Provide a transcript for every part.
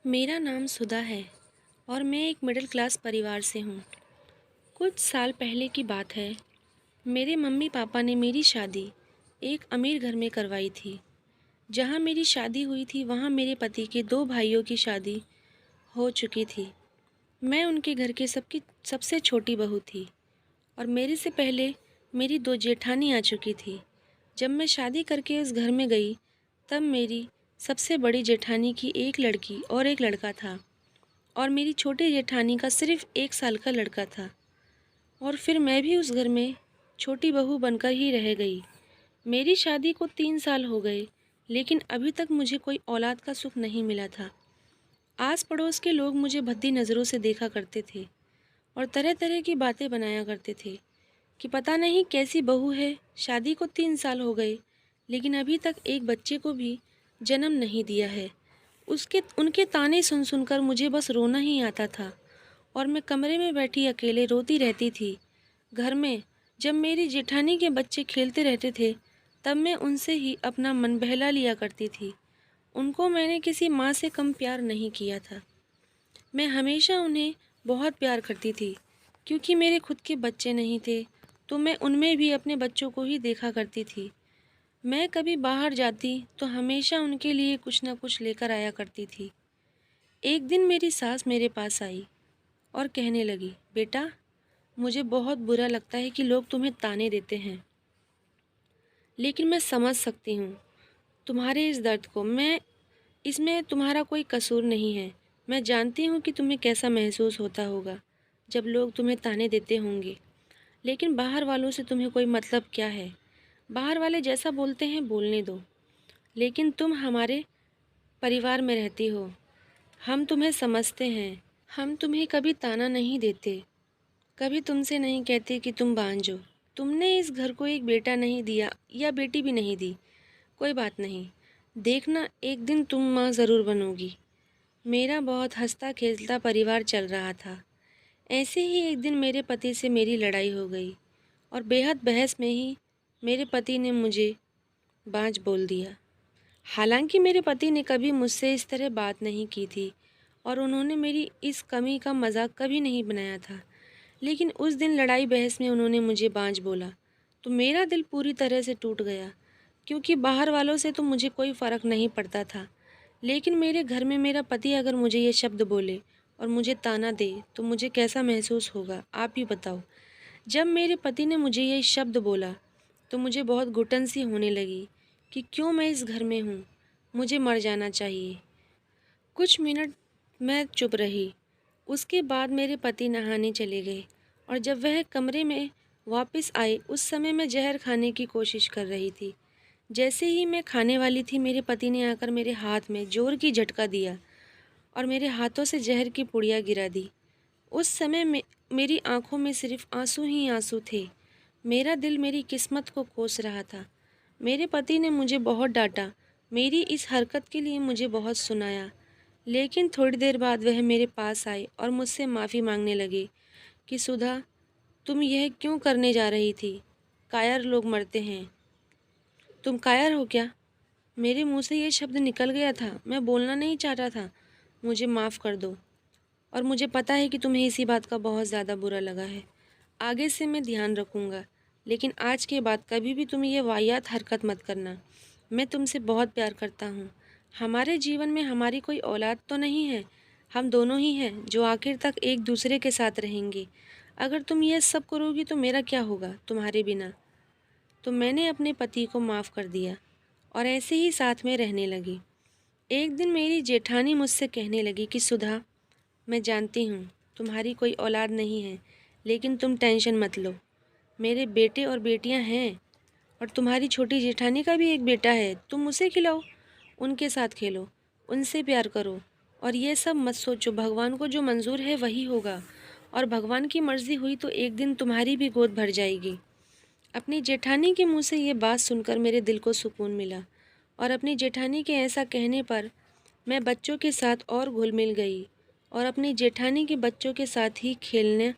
मेरा नाम सुधा है और मैं एक मिडिल क्लास परिवार से हूँ। कुछ साल पहले की बात है। मेरे मम्मी पापा ने मेरी शादी एक अमीर घर में करवाई थी। जहाँ मेरी शादी हुई थी वहाँ मेरे पति के दो भाइयों की शादी हो चुकी थी। मैं उनके घर के सबकी सबसे छोटी बहू थी और मेरे से पहले मेरी दो जेठानी आ चुकी थी। जब मैं शादी करके उस घर में गई तब मेरी सबसे बड़ी जेठानी की एक लड़की और एक लड़का था और मेरी छोटी जेठानी का सिर्फ 1 साल का लड़का था। और फिर मैं भी उस घर में छोटी बहू बनकर ही रह गई। मेरी शादी को 3 साल हो गए, लेकिन अभी तक मुझे कोई औलाद का सुख नहीं मिला था। आस पड़ोस के लोग मुझे भद्दी नज़रों से देखा करते थे और तरह तरह की बातें बनाया करते थे कि पता नहीं कैसी बहू है, शादी को 3 साल हो गए लेकिन अभी तक एक बच्चे को भी जन्म नहीं दिया है। उसके उनके ताने सुन सुनकर मुझे बस रोना ही आता था और मैं कमरे में बैठी अकेले रोती रहती थी। घर में जब मेरी जेठानी के बच्चे खेलते रहते थे तब मैं उनसे ही अपना मन बहला लिया करती थी। उनको मैंने किसी माँ से कम प्यार नहीं किया था। मैं हमेशा उन्हें बहुत प्यार करती थी क्योंकि मेरे खुद के बच्चे नहीं थे, तो मैं उनमें भी अपने बच्चों को ही देखा करती थी। मैं कभी बाहर जाती तो हमेशा उनके लिए कुछ न कुछ लेकर आया करती थी। एक दिन मेरी सास मेरे पास आई और कहने लगी, बेटा, मुझे बहुत बुरा लगता है कि लोग तुम्हें ताने देते हैं, लेकिन मैं समझ सकती हूँ तुम्हारे इस दर्द को। इसमें तुम्हारा कोई कसूर नहीं है। मैं जानती हूँ कि तुम्हें कैसा महसूस होता होगा जब लोग तुम्हें ताने देते होंगे, लेकिन बाहर वालों से तुम्हें कोई मतलब क्या है? बाहर वाले जैसा बोलते हैं बोलने दो, लेकिन तुम हमारे परिवार में रहती हो, हम तुम्हें समझते हैं। हम तुम्हें कभी ताना नहीं देते, कभी तुमसे नहीं कहते कि तुम बांझ हो। तुमने इस घर को एक बेटा नहीं दिया या बेटी भी नहीं दी, कोई बात नहीं, देखना एक दिन तुम माँ ज़रूर बनोगी। मेरा बहुत हंसता खेलता परिवार चल रहा था। ऐसे ही एक दिन मेरे पति से मेरी लड़ाई हो गई और बेहद बहस में ही मेरे पति ने मुझे बांझ बोल दिया। हालांकि मेरे पति ने कभी मुझसे इस तरह बात नहीं की थी और उन्होंने मेरी इस कमी का मजाक कभी नहीं बनाया था, लेकिन उस दिन लड़ाई बहस में उन्होंने मुझे बांझ बोला तो मेरा दिल पूरी तरह से टूट गया। क्योंकि बाहर वालों से तो मुझे कोई फ़र्क नहीं पड़ता था, लेकिन मेरे घर में मेरा पति अगर मुझे ये शब्द बोले और मुझे ताना दे तो मुझे कैसा महसूस होगा, आप ही बताओ। जब मेरे पति ने मुझे ये शब्द बोला तो मुझे बहुत घुटन सी होने लगी कि क्यों मैं इस घर में हूँ, मुझे मर जाना चाहिए। कुछ मिनट मैं चुप रही। उसके बाद मेरे पति नहाने चले गए और जब वह कमरे में वापस आए उस समय मैं जहर खाने की कोशिश कर रही थी। जैसे ही मैं खाने वाली थी मेरे पति ने आकर मेरे हाथ में जोर की झटका दिया और मेरे हाथों से जहर की पुड़िया गिरा दी। उस समय मेरी आंखों में सिर्फ आंसू ही आंसू थे। मेरा दिल मेरी किस्मत को कोस रहा था। मेरे पति ने मुझे बहुत डांटा, मेरी इस हरकत के लिए मुझे बहुत सुनाया, लेकिन थोड़ी देर बाद वह मेरे पास आए और मुझसे माफ़ी मांगने लगे कि सुधा, तुम यह क्यों करने जा रही थी? कायर लोग मरते हैं, तुम कायर हो क्या? मेरे मुंह से ये शब्द निकल गया था, मैं बोलना नहीं चाहता था। मुझे माफ़ कर दो और मुझे पता है कि तुम्हें इसी बात का बहुत ज़्यादा बुरा लगा है। आगे से मैं ध्यान रखूँगा, लेकिन आज के बाद कभी भी तुम ये वाहियात हरकत मत करना। मैं तुमसे बहुत प्यार करता हूँ। हमारे जीवन में हमारी कोई औलाद तो नहीं है, हम दोनों ही हैं जो आखिर तक एक दूसरे के साथ रहेंगे। अगर तुम ये सब करोगी तो मेरा क्या होगा तुम्हारे बिना? तो मैंने अपने पति को माफ़ कर दिया और ऐसे ही साथ में रहने लगी। एक दिन मेरी जेठानी मुझसे कहने लगी कि सुधा, मैं जानती हूँ तुम्हारी कोई औलाद नहीं है, लेकिन तुम टेंशन मत लो, मेरे बेटे और बेटियाँ हैं और तुम्हारी छोटी जेठानी का भी एक बेटा है। तुम उसे खिलाओ, उनके साथ खेलो, उनसे प्यार करो और ये सब मत सोचो, भगवान को जो मंजूर है वही होगा और भगवान की मर्ज़ी हुई तो एक दिन तुम्हारी भी गोद भर जाएगी। अपनी जेठानी के मुंह से ये बात सुनकर मेरे दिल को सुकून मिला और अपनी जेठानी के ऐसा कहने पर मैं बच्चों के साथ और घुल मिल गई और अपनी जेठानी के बच्चों के साथ ही खेलने,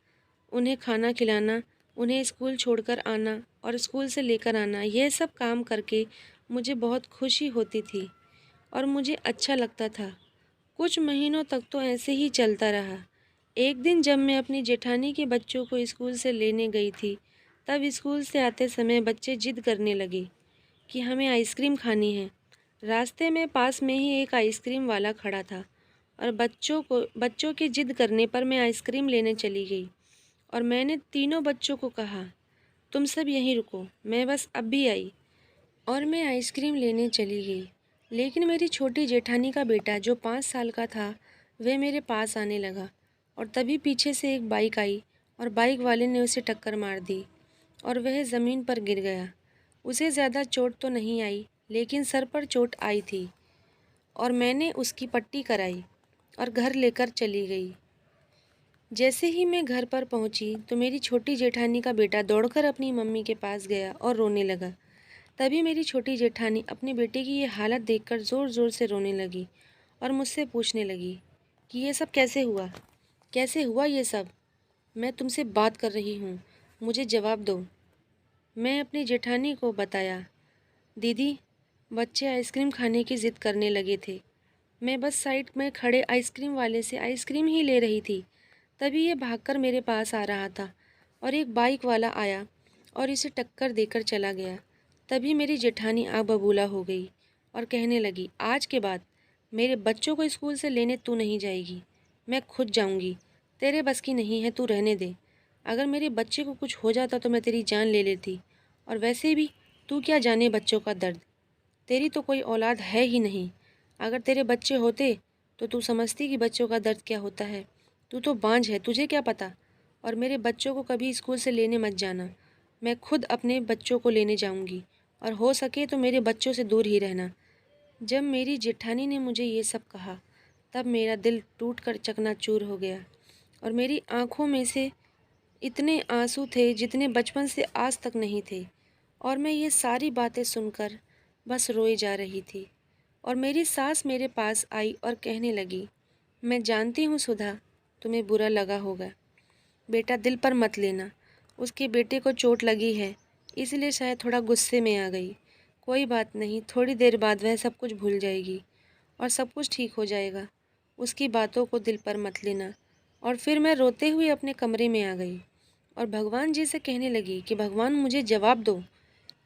उन्हें खाना खिलाना, उन्हें स्कूल छोड़कर आना और स्कूल से लेकर आना, यह सब काम करके मुझे बहुत खुशी होती थी और मुझे अच्छा लगता था। कुछ महीनों तक तो ऐसे ही चलता रहा। एक दिन जब मैं अपनी जेठानी के बच्चों को स्कूल से लेने गई थी, तब स्कूल से आते समय बच्चे जिद करने लगे कि हमें आइसक्रीम खानी है। रास्ते में पास में ही एक आइसक्रीम वाला खड़ा था और बच्चों के जिद करने पर मैं आइसक्रीम लेने चली गई और मैंने तीनों बच्चों को कहा, तुम सब यहीं रुको, मैं बस अब भी आई। और मैं आइसक्रीम लेने चली गई। लेकिन मेरी छोटी जेठानी का बेटा जो 5 साल का था, वह मेरे पास आने लगा और तभी पीछे से एक बाइक आई और बाइक वाले ने उसे टक्कर मार दी और वह ज़मीन पर गिर गया। उसे ज़्यादा चोट तो नहीं आई, लेकिन सर पर चोट आई थी और मैंने उसकी पट्टी कराई और घर लेकर चली गई। जैसे ही मैं घर पर पहुंची तो मेरी छोटी जेठानी का बेटा दौड़कर अपनी मम्मी के पास गया और रोने लगा। तभी मेरी छोटी जेठानी अपने बेटे की ये हालत देखकर ज़ोर ज़ोर से रोने लगी और मुझसे पूछने लगी कि ये सब कैसे हुआ, कैसे हुआ ये सब। मैं तुमसे बात कर रही हूँ, मुझे जवाब दो। मैं अपनी जेठानी को बताया, दीदी, बच्चे आइसक्रीम खाने की ज़िद करने लगे थे। मैं बस साइड में खड़े आइसक्रीम वाले से आइसक्रीम ही ले रही थी। तभी ये भागकर मेरे पास आ रहा था और एक बाइक वाला आया और इसे टक्कर देकर चला गया। तभी मेरी जेठानी आग बबूला हो गई और कहने लगी, आज के बाद मेरे बच्चों को स्कूल से लेने तू नहीं जाएगी, मैं खुद जाऊंगी। तेरे बस की नहीं है, तू रहने दे। अगर मेरे बच्चे को कुछ हो जाता तो मैं तेरी जान ले लेती। और वैसे भी तू क्या जाने बच्चों का दर्द, तेरी तो कोई औलाद है ही नहीं। अगर तेरे बच्चे होते तो तू समझती कि बच्चों का दर्द क्या होता है। तू तो बांझ है, तुझे क्या पता। और मेरे बच्चों को कभी स्कूल से लेने मत जाना, मैं खुद अपने बच्चों को लेने जाऊंगी और हो सके तो मेरे बच्चों से दूर ही रहना। जब मेरी जेठानी ने मुझे ये सब कहा, तब मेरा दिल टूट कर चकनाचूर हो गया और मेरी आंखों में से इतने आंसू थे जितने बचपन से आज तक नहीं थे। और मैं ये सारी बातें सुनकर बस रोए जा रही थी। और मेरी सास मेरे पास आई और कहने लगी, मैं जानती हूँ सुधा, तुम्हें बुरा लगा होगा। बेटा, दिल पर मत लेना, उसके बेटे को चोट लगी है, इसलिए शायद थोड़ा गुस्से में आ गई। कोई बात नहीं, थोड़ी देर बाद वह सब कुछ भूल जाएगी और सब कुछ ठीक हो जाएगा। उसकी बातों को दिल पर मत लेना। और फिर मैं रोते हुए अपने कमरे में आ गई और भगवान जी से कहने लगी कि भगवान, मुझे जवाब दो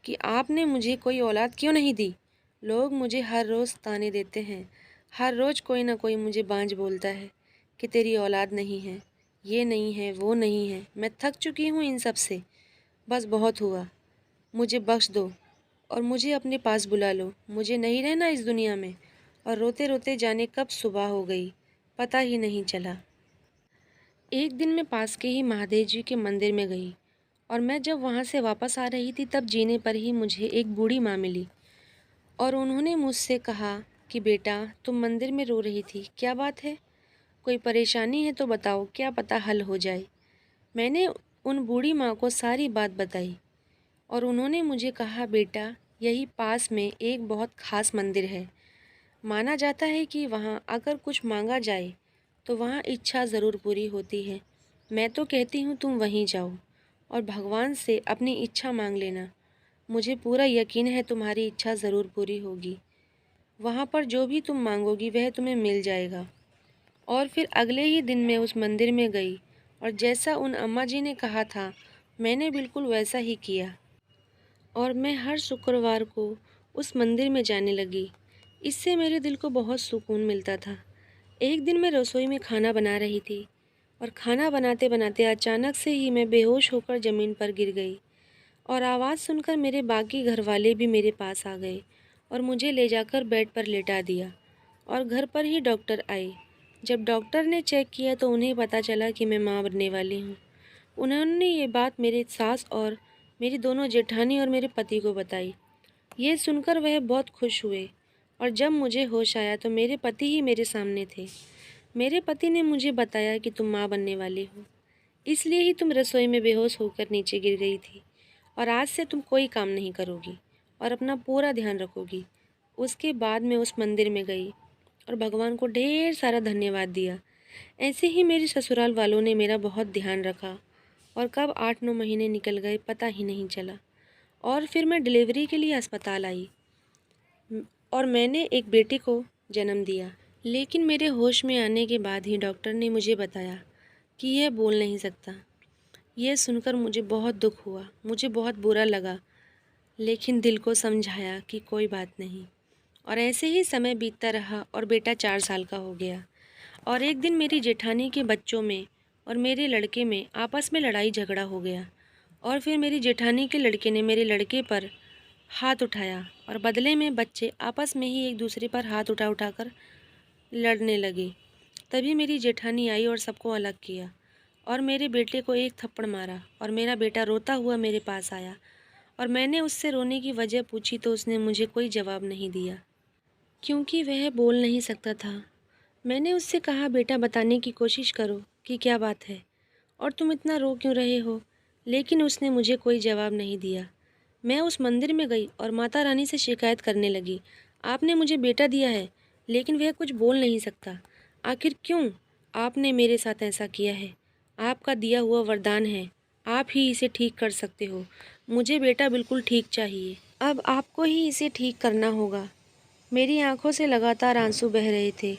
कि आपने मुझे कोई औलाद क्यों नहीं दी। लोग मुझे हर रोज़ ताने देते हैं, हर रोज़ कोई ना कोई मुझे बांझ बोलता है कि तेरी औलाद नहीं है, ये नहीं है, वो नहीं है। मैं थक चुकी हूँ इन सब से, बस बहुत हुआ। मुझे बख्श दो और मुझे अपने पास बुला लो, मुझे नहीं रहना इस दुनिया में। और रोते रोते जाने कब सुबह हो गई, पता ही नहीं चला। एक दिन मैं पास के ही महादेव जी के मंदिर में गई और मैं जब वहाँ से वापस आ रही थी, तब जीने पर ही मुझे एक बूढ़ी माँ मिली और उन्होंने मुझसे कहा कि बेटा, तुम मंदिर में रो रही थी, क्या बात है? कोई परेशानी है तो बताओ, क्या पता हल हो जाए। मैंने उन बूढ़ी माँ को सारी बात बताई और उन्होंने मुझे कहा, बेटा, यही पास में एक बहुत खास मंदिर है। माना जाता है कि वहाँ अगर कुछ मांगा जाए तो वहाँ इच्छा ज़रूर पूरी होती है। मैं तो कहती हूँ तुम वहीं जाओ और भगवान से अपनी इच्छा मांग लेना। मुझे पूरा यकीन है तुम्हारी इच्छा ज़रूर पूरी होगी। वहाँ पर जो भी तुम मांगोगी वह तुम्हें मिल जाएगा। और फिर अगले ही दिन मैं उस मंदिर में गई और जैसा उन अम्मा जी ने कहा था, मैंने बिल्कुल वैसा ही किया और मैं हर शुक्रवार को उस मंदिर में जाने लगी। इससे मेरे दिल को बहुत सुकून मिलता था। एक दिन मैं रसोई में खाना बना रही थी और खाना बनाते बनाते अचानक से ही मैं बेहोश होकर ज़मीन पर गिर गई और आवाज़ सुनकर मेरे बाकी घर वाले भी मेरे पास आ गए और मुझे ले जाकर बेड पर लेटा दिया और घर पर ही डॉक्टर आए। जब डॉक्टर ने चेक किया तो उन्हें पता चला कि मैं माँ बनने वाली हूँ। उन्होंने ये बात मेरे सास और मेरी दोनों जेठानी और मेरे पति को बताई। ये सुनकर वह बहुत खुश हुए और जब मुझे होश आया तो मेरे पति ही मेरे सामने थे। मेरे पति ने मुझे बताया कि तुम माँ बनने वाली हो, इसलिए ही तुम रसोई में बेहोश होकर नीचे गिर गई थी और आज से तुम कोई काम नहीं करोगी और अपना पूरा ध्यान रखोगी। उसके बाद मैं उस मंदिर में गई और भगवान को ढेर सारा धन्यवाद दिया। ऐसे ही मेरे ससुराल वालों ने मेरा बहुत ध्यान रखा और कब 8-9 महीने निकल गए पता ही नहीं चला। और फिर मैं डिलीवरी के लिए अस्पताल आई और मैंने एक बेटे को जन्म दिया। लेकिन मेरे होश में आने के बाद ही डॉक्टर ने मुझे बताया कि यह बोल नहीं सकता। यह सुनकर मुझे बहुत दुख हुआ, मुझे बहुत बुरा लगा, लेकिन दिल को समझाया कि कोई बात नहीं। और ऐसे ही समय बीतता रहा और बेटा 4 साल का हो गया। और एक दिन मेरी जेठानी के बच्चों में और मेरे लड़के में आपस में लड़ाई झगड़ा हो गया। और फिर मेरी जेठानी के लड़के ने मेरे लड़के पर हाथ उठाया और बदले में बच्चे आपस में ही एक दूसरे पर हाथ उठा उठाकर लड़ने लगे। तभी मेरी जेठानी आई और सबको अलग किया और मेरे बेटे को एक थप्पड़ मारा और मेरा बेटा रोता हुआ मेरे पास आया। और मैंने उससे रोने की वजह पूछी तो उसने मुझे कोई जवाब नहीं दिया, क्योंकि वह बोल नहीं सकता था। मैंने उससे कहा, बेटा बताने की कोशिश करो कि क्या बात है और तुम इतना रो क्यों रहे हो, लेकिन उसने मुझे कोई जवाब नहीं दिया। मैं उस मंदिर में गई और माता रानी से शिकायत करने लगी, आपने मुझे बेटा दिया है लेकिन वह कुछ बोल नहीं सकता। आखिर क्यों आपने मेरे साथ ऐसा किया है? आपका दिया हुआ वरदान है, आप ही इसे ठीक कर सकते हो। मुझे बेटा बिल्कुल ठीक चाहिए। अब आपको ही इसे ठीक करना होगा। मेरी आंखों से लगातार आंसू बह रहे थे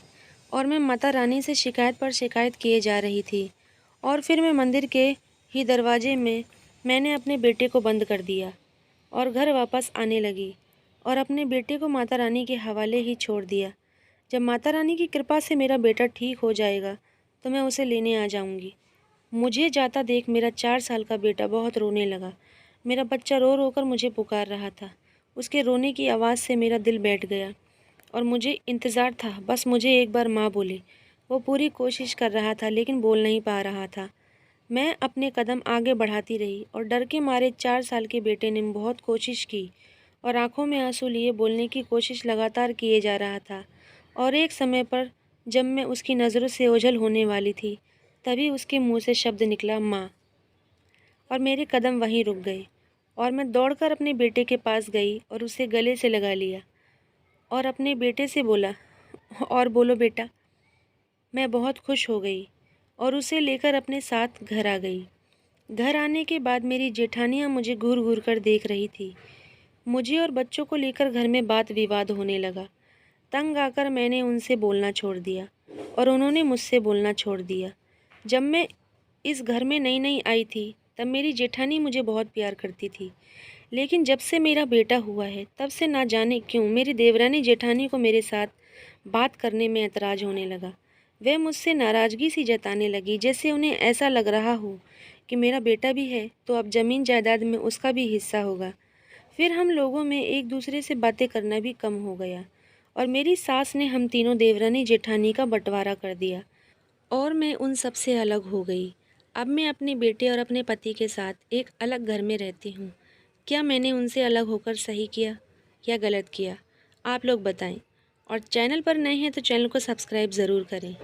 और मैं माता रानी से शिकायत पर शिकायत किए जा रही थी। और फिर मैं मंदिर के ही दरवाजे में मैंने अपने बेटे को बंद कर दिया और घर वापस आने लगी और अपने बेटे को माता रानी के हवाले ही छोड़ दिया। जब माता रानी की कृपा से मेरा बेटा ठीक हो जाएगा तो मैं उसे लेने आ जाऊंगी। मुझे जाता देख मेरा 4 साल का बेटा बहुत रोने लगा। मेरा बच्चा रो रो कर मुझे पुकार रहा था। उसके रोने की आवाज़ से मेरा दिल बैठ गया और मुझे इंतज़ार था बस मुझे एक बार माँ बोले। वो पूरी कोशिश कर रहा था लेकिन बोल नहीं पा रहा था। मैं अपने कदम आगे बढ़ाती रही और डर के मारे 4 साल के बेटे ने बहुत कोशिश की और आंखों में आंसू लिए बोलने की कोशिश लगातार किए जा रहा था। और एक समय पर जब मैं उसकी नज़रों से ओझल होने वाली थी तभी उसके मुंह से शब्द निकला, माँ। और मेरे कदम वहीं रुक गए और मैं दौड़कर अपने बेटे के पास गई और उसे गले से लगा लिया और अपने बेटे से बोला, और बोलो बेटा। मैं बहुत खुश हो गई और उसे लेकर अपने साथ घर आ गई। घर आने के बाद मेरी जेठानियाँ मुझे घूर घूर कर देख रही थी। मुझे और बच्चों को लेकर घर में बात विवाद होने लगा। तंग आकर मैंने उनसे बोलना छोड़ दिया और उन्होंने मुझसे बोलना छोड़ दिया। जब मैं इस घर में नई नई आई थी तब मेरी जेठानी मुझे बहुत प्यार करती थी, लेकिन जब से मेरा बेटा हुआ है तब से ना जाने क्यों मेरी देवरानी जेठानी को मेरे साथ बात करने में ऐतराज़ होने लगा। वे मुझसे नाराज़गी सी जताने लगी, जैसे उन्हें ऐसा लग रहा हो कि मेरा बेटा भी है तो अब ज़मीन जायदाद में उसका भी हिस्सा होगा। फिर हम लोगों में एक दूसरे से बातें करना भी कम हो गया और मेरी सास ने हम तीनों देवरानी जेठानी का बंटवारा कर दिया और मैं उन सब से अलग हो गई। अब मैं अपने बेटे और अपने पति के साथ एक अलग घर में रहती हूँ। क्या मैंने उनसे अलग होकर सही किया या गलत किया? आप लोग बताएं। और चैनल पर नए हैं तो चैनल को सब्सक्राइब ज़रूर करें।